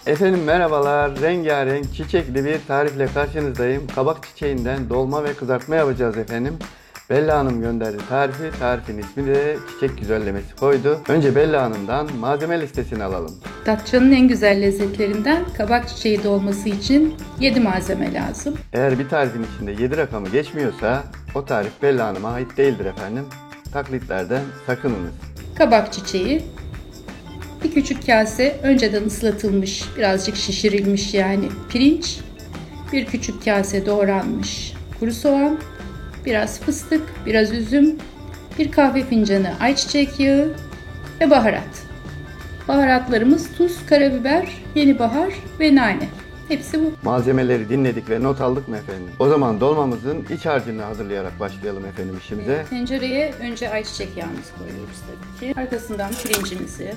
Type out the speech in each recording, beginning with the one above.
Efendim merhabalar, rengarenk çiçekli bir tarifle karşınızdayım. Kabak çiçeğinden dolma ve kızartma yapacağız efendim. Bella Hanım gönderdi tarifi, tarifin ismi de çiçek güzellemesi koydu. Önce Bella Hanım'dan malzeme listesini alalım. Datça'nın en güzel lezzetlerinden kabak çiçeği dolması için 7 malzeme lazım. Eğer bir tarifin içinde 7 rakamı geçmiyorsa o tarif Bella Hanım'a ait değildir efendim. Taklitlerden sakınınız. Kabak çiçeği, bir küçük kase önceden ıslatılmış, birazcık şişirilmiş yani pirinç, bir küçük kase doğranmış kuru soğan, biraz fıstık, biraz üzüm, bir kahve fincanı ayçiçek yağı ve baharat. Baharatlarımız tuz, karabiber, yeni bahar ve nane. Hepsi bu. Malzemeleri dinledik ve not aldık mı efendim? O zaman dolmamızın iç harcını hazırlayarak başlayalım efendim işimize. Tencereye önce ayçiçek yağımızı koyuyoruz tabii ki. Arkasından pirincimizi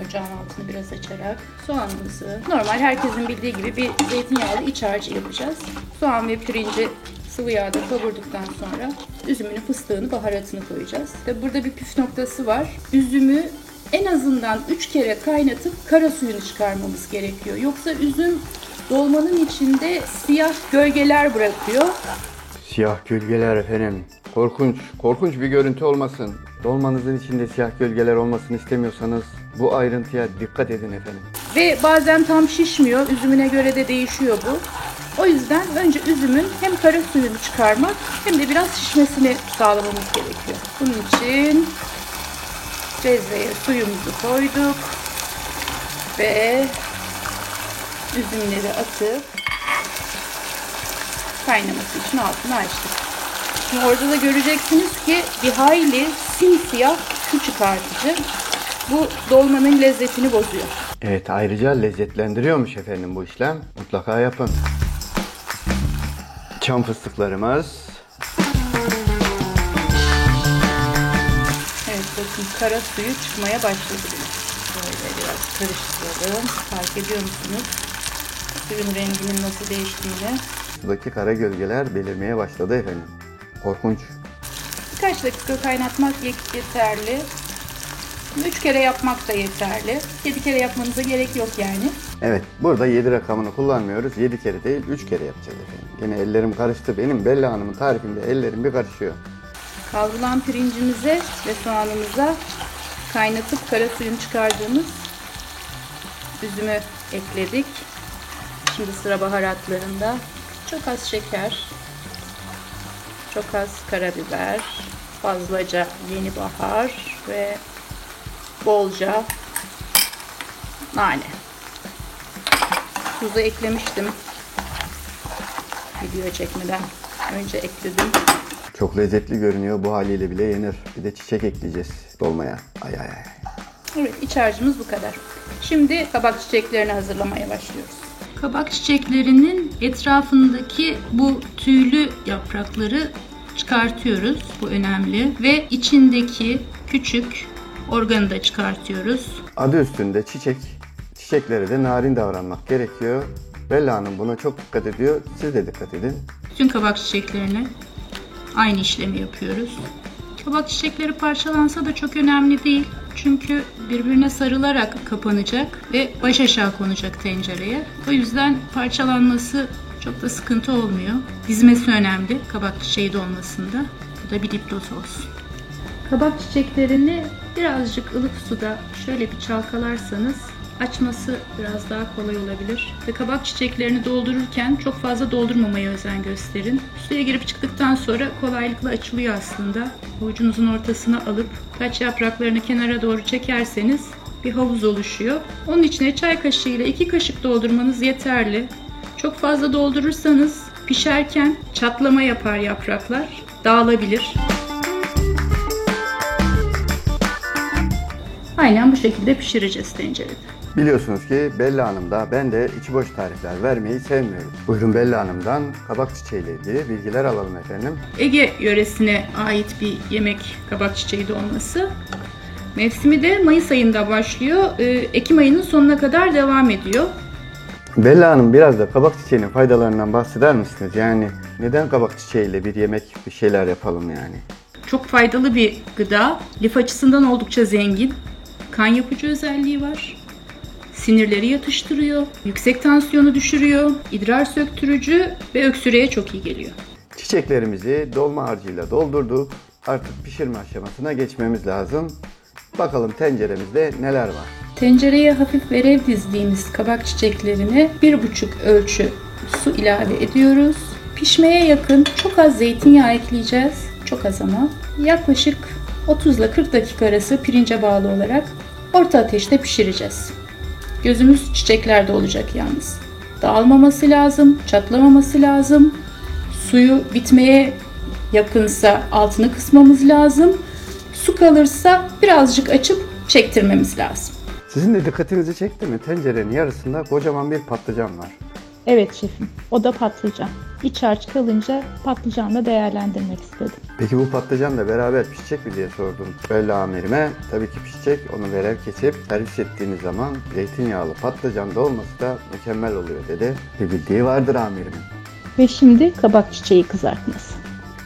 ocağın altını biraz açarak soğanımızı, normal herkesin bildiği gibi bir zeytinyağlı iç harcı yapacağız. Soğan ve pirinci sıvı yağda kavurduktan sonra üzümünü, fıstığını, baharatını koyacağız. Tabii burada bir püf noktası var. Üzümü en azından 3 kere kaynatıp kara suyunu çıkarmamız gerekiyor. Yoksa üzüm dolmanın içinde siyah gölgeler bırakıyor. Siyah gölgeler efendim. Korkunç bir görüntü olmasın. Dolmanızın içinde siyah gölgeler olmasını istemiyorsanız bu ayrıntıya dikkat edin efendim. Ve bazen tam şişmiyor. Üzümüne göre de değişiyor bu. O yüzden önce üzümün hem kara suyunu çıkarmak hem de biraz şişmesini sağlamamız gerekiyor. Bunun için cezveye suyumuzu koyduk ve üzümleri atıp kaynaması için altını açtık. Şimdi orada da göreceksiniz ki bir hayli simsiyah su çıkartıcı. Bu dolmanın lezzetini bozuyor. Evet, ayrıca lezzetlendiriyormuş efendim bu işlem. Mutlaka yapın. Çam fıstıklarımız. Evet, bakın kara suyu çıkmaya başladı. Böyle biraz karıştıralım. Fark ediyor musunuz? Suyun renginin nasıl değiştiğini. Sudaki kara gölgeler belirmeye başladı efendim. Korkunç. Birkaç dakika kaynatmak yeterli. 3 kere yapmak da yeterli. 7 kere yapmanıza gerek yok yani. Evet, burada 7 rakamını kullanmıyoruz. 7 kere değil, 3 kere yapacağız efendim. Yine ellerim karıştı. Benim Bella Hanım'ın tarifinde ellerim bir karışıyor. Kavrulan pirincimize ve soğanımıza kaynatıp kara suyunu çıkardığımız üzümü ekledik. Şimdi sıra baharatlarında. Çok az şeker, çok az karabiber, fazlaca yeni bahar ve bolca nane. Tuzu eklemiştim video çekmeden önce ekledim. Çok lezzetli görünüyor. Bu haliyle bile yenir. Bir de çiçek ekleyeceğiz dolmaya. Ay. Evet, iç harcımız bu kadar. Şimdi kabak çiçeklerini hazırlamaya başlıyoruz. Kabak çiçeklerinin etrafındaki bu tüylü yaprakları çıkartıyoruz. Bu önemli. Ve içindeki küçük organı da çıkartıyoruz. Adı üstünde çiçek. Çiçeklere de narin davranmak gerekiyor. Bella Hanım buna çok dikkat ediyor. Siz de dikkat edin. Bütün kabak çiçeklerine aynı işlemi yapıyoruz. Kabak çiçekleri parçalansa da çok önemli değil. Çünkü birbirine sarılarak kapanacak ve baş aşağı konacak tencereye. O yüzden parçalanması çok da sıkıntı olmuyor. Dizmesi önemli kabak çiçeği dolmasında. Bu da bir dipnot olsun. Kabak çiçeklerini birazcık ılık suda şöyle bir çalkalarsanız açması biraz daha kolay olabilir. Ve kabak çiçeklerini doldururken çok fazla doldurmamaya özen gösterin. Suya girip çıktıktan sonra kolaylıkla açılıyor aslında. Avucunuzun ortasına alıp kaç yapraklarını kenara doğru çekerseniz bir havuz oluşuyor. Onun içine çay kaşığı ile 2 kaşık doldurmanız yeterli. Çok fazla doldurursanız pişerken çatlama yapar yapraklar, dağılabilir. Aynen bu şekilde pişireceğiz tencerede. Biliyorsunuz ki Bella Hanım da ben de içi boş tarifler vermeyi sevmiyorum. Buyurun Bella Hanım'dan kabak çiçeği ile ilgili bilgiler alalım efendim. Ege yöresine ait bir yemek kabak çiçeği dolması. Mevsimi de Mayıs ayında başlıyor. Ekim ayının sonuna kadar devam ediyor. Bella Hanım biraz da kabak çiçeğinin faydalarından bahseder misiniz? Yani neden kabak çiçeğiyle bir yemek, bir şeyler yapalım yani? Çok faydalı bir gıda. Lif açısından oldukça zengin. Kan yapıcı özelliği var. sinirleri yatıştırıyor, yüksek tansiyonu düşürüyor, idrar söktürücü ve öksürüğe çok iyi geliyor. Çiçeklerimizi dolma harcıyla doldurduk. Artık pişirme aşamasına geçmemiz lazım. Bakalım tenceremizde neler var. Tencereye hafif verev dizdiğimiz kabak çiçeklerine 1,5 ölçü su ilave ediyoruz. Pişmeye yakın çok az zeytinyağı ekleyeceğiz. Çok az ama. Yaklaşık 30 ile 40 dakika arası pirince bağlı olarak orta ateşte pişireceğiz. Gözümüz çiçeklerde olacak yalnız. Dağılmaması lazım, çatlamaması lazım. Suyu bitmeye yakınsa altını kısmamız lazım. Su kalırsa birazcık açıp çektirmemiz lazım. Sizin de dikkatinizi çekti mi? Tencerenin yarısında kocaman bir patlıcan var. Evet şefim, o da patlıcan. İç harç kalınca patlıcanla değerlendirmek istedim. Peki bu patlıcan da beraber pişecek mi diye sordum Bella amirime. Tabii ki pişecek. Onu verev kesip servis ettiğiniz zaman zeytinyağlı patlıcan dolması da mükemmel oluyor dedi. Bir bildiği vardır amirimin. Ve şimdi kabak çiçeği kızartması.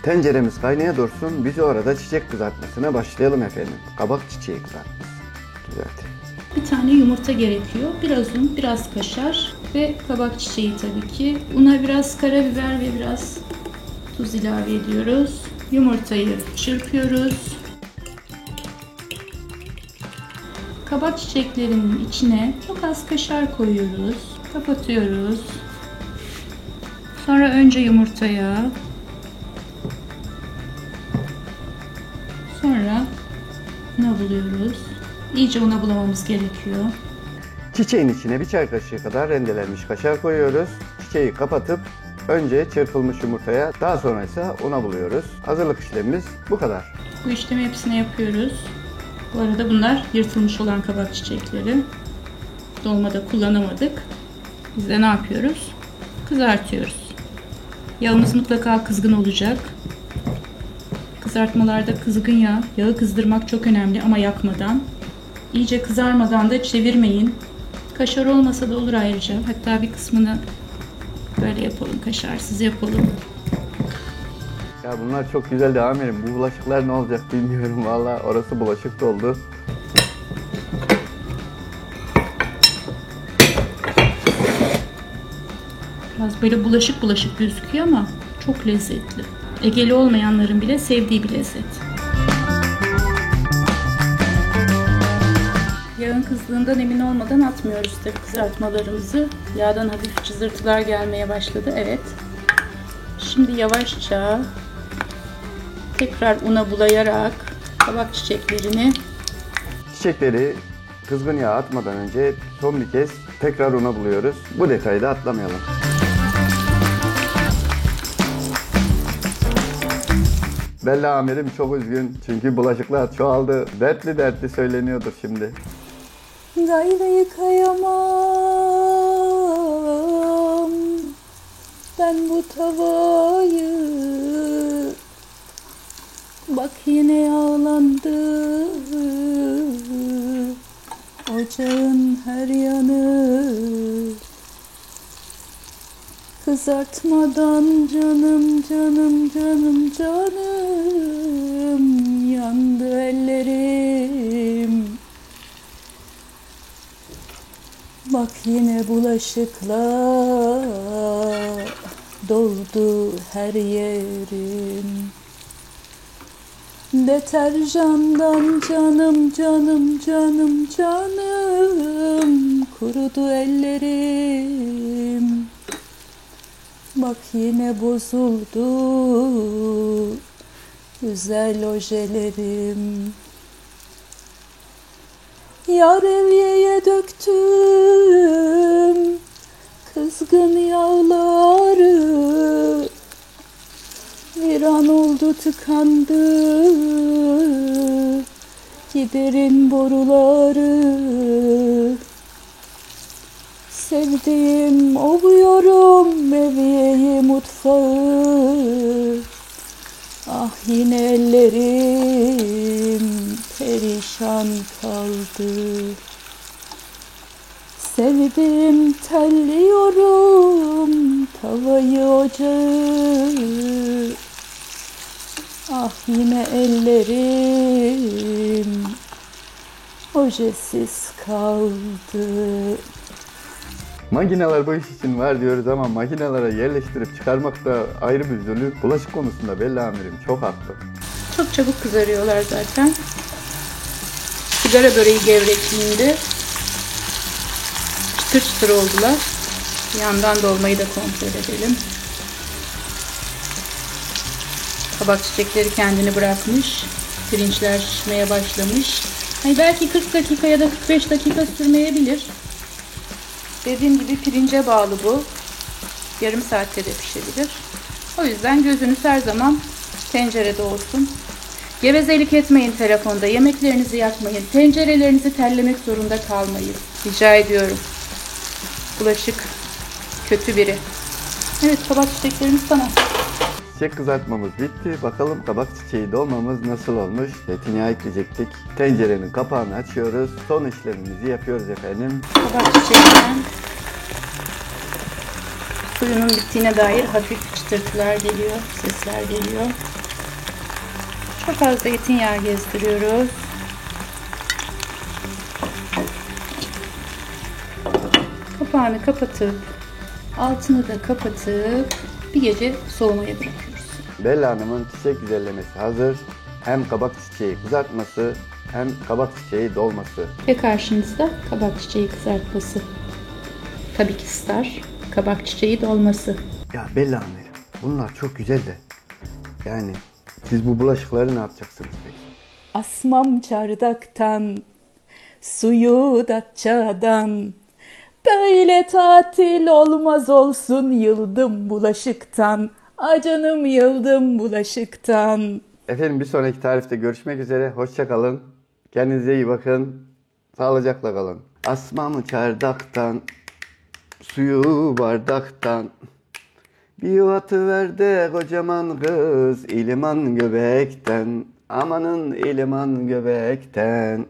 Tenceremiz kaynaya dursun. Biz orada çiçek kızartmasına başlayalım efendim. Kabak çiçeği kızartması. Düzeltelim. Bir tane yumurta gerekiyor. Biraz un, biraz kaşar ve kabak çiçeği tabii ki. Una biraz karabiber ve biraz tuz ilave ediyoruz. Yumurtayı çırpıyoruz. Kabak çiçeklerinin içine çok az kaşar koyuyoruz. Kapatıyoruz. Sonra önce yumurtaya, sonra una buluyoruz. İyice una bulamamız gerekiyor. Çiçeğin içine bir çay kaşığı kadar rendelenmiş kaşar koyuyoruz. Çiçeği kapatıp önce çırpılmış yumurtaya, daha sonra ise una buluyoruz. Hazırlık işlemimiz bu kadar. Bu işlemi hepsine yapıyoruz. Bu arada bunlar yırtılmış olan kabak çiçekleri. Dolmada kullanamadık. Biz de ne yapıyoruz? Kızartıyoruz. Yağımız mutlaka kızgın olacak. Kızartmalarda kızgın yağ, yağı kızdırmak çok önemli ama yakmadan. İyice kızarmadan da çevirmeyin. Kaşar olmasa da olur ayrıca. Hatta bir kısmını böyle yapalım, kaşarsız yapalım. Ya bunlar çok güzeldi amirim. Bu bulaşıklar ne olacak bilmiyorum valla. Orası bulaşık doldu. Biraz böyle bulaşık bulaşık gözüküyor ama çok lezzetli. Egeli olmayanların bile sevdiği bir lezzet. Yağın kızdığından emin olmadan atmıyoruz tabii kızartmalarımızı. Yağdan hafif cızırtılar gelmeye başladı. Evet. Şimdi yavaşça tekrar una bulayarak kabak çiçeklerini Çiçekleri kızgın yağ atmadan önce son bir kez tekrar una buluyoruz. Bu detayı da atlamayalım. Bella amirim çok üzgün çünkü bulaşıklar çoğaldı. Dertli dertli söyleniyordur şimdi. Gayrı yıkayamam ben bu tavayı. Bak yine yağlandı ocağın her yanı. Kızartmadan canım canım canım canım yandı ellerim. Bak yine bulaşıklar doldu her yerim. Deterjandan canım canım canım canım kurudu ellerim. Bak yine bozuldu güzel ojelerim. Yar evyeye döktüm kızgın yağları. Bir an oldu tıkandı giderin boruları. Sevdiğim ovuyorum eviyeyi mutfağı. Ah yine ellerim perişan kaldı. Sevdim telliyorum tavayı ocağı. Ah yine ellerim ojesiz kaldı. Makineler bu iş için var diyoruz ama makinelere yerleştirip çıkarmak da ayrı bir zulüm. Bulaşık konusunda Belli amirim çok haklı. Çok çabuk kızarıyorlar zaten. Sigara böreği gevrekliğinde çıtır çıtır oldular. Bir yandan dolmayı da kontrol edelim. Kabak çiçekleri kendini bırakmış. Pirinçler şişmeye başlamış. Hani belki 40 dakika ya da 45 dakika sürmeyebilir. Dediğim gibi pirince bağlı bu. Yarım saatte de pişebilir. O yüzden gözünüz her zaman tencerede olsun. Gevezelik etmeyin telefonda. Yemeklerinizi yakmayın. Tencerelerinizi terlemek zorunda kalmayın. Rica ediyorum. Bulaşık kötü biri. Evet, kabak çiçeklerimiz sana. Çiçek kızartmamız bitti. Bakalım kabak çiçeği dolmamız nasıl olmuş? Zeytinyağı ekleyecektik. Tencerenin kapağını açıyoruz. Son işlemimizi yapıyoruz efendim. Kabak çiçeğinden suyunun bittiğine dair hafif çıtırtılar geliyor, sesler geliyor. Çok az zeytinyağı gezdiriyoruz. Kapağını kapatıp, altını da kapatıp bir gece soğumaya bırakıyoruz. Bella Hanım'ın çiçek güzellemesi hazır. Hem kabak çiçeği kızartması hem kabak çiçeği dolması. Ve karşınızda kabak çiçeği kızartması. Tabii ki star, kabak çiçeği dolması. Ya Bella amirim bunlar çok güzel de. Yani siz bu bulaşıkları ne yapacaksınız peki? Asmam çardaktan, suyu datçadan. Böyle tatil olmaz olsun, yıldım bulaşıktan. Canım yıldım bulaşıktan. Efendim bir sonraki tarifte görüşmek üzere. Hoşça kalın. Kendinize iyi bakın. Sağlıcakla kalın. Asmamı çardaktan, suyu bardaktan. Bir yuvatı ver de kocaman kız, iliman göbekten. Amanın iliman göbekten.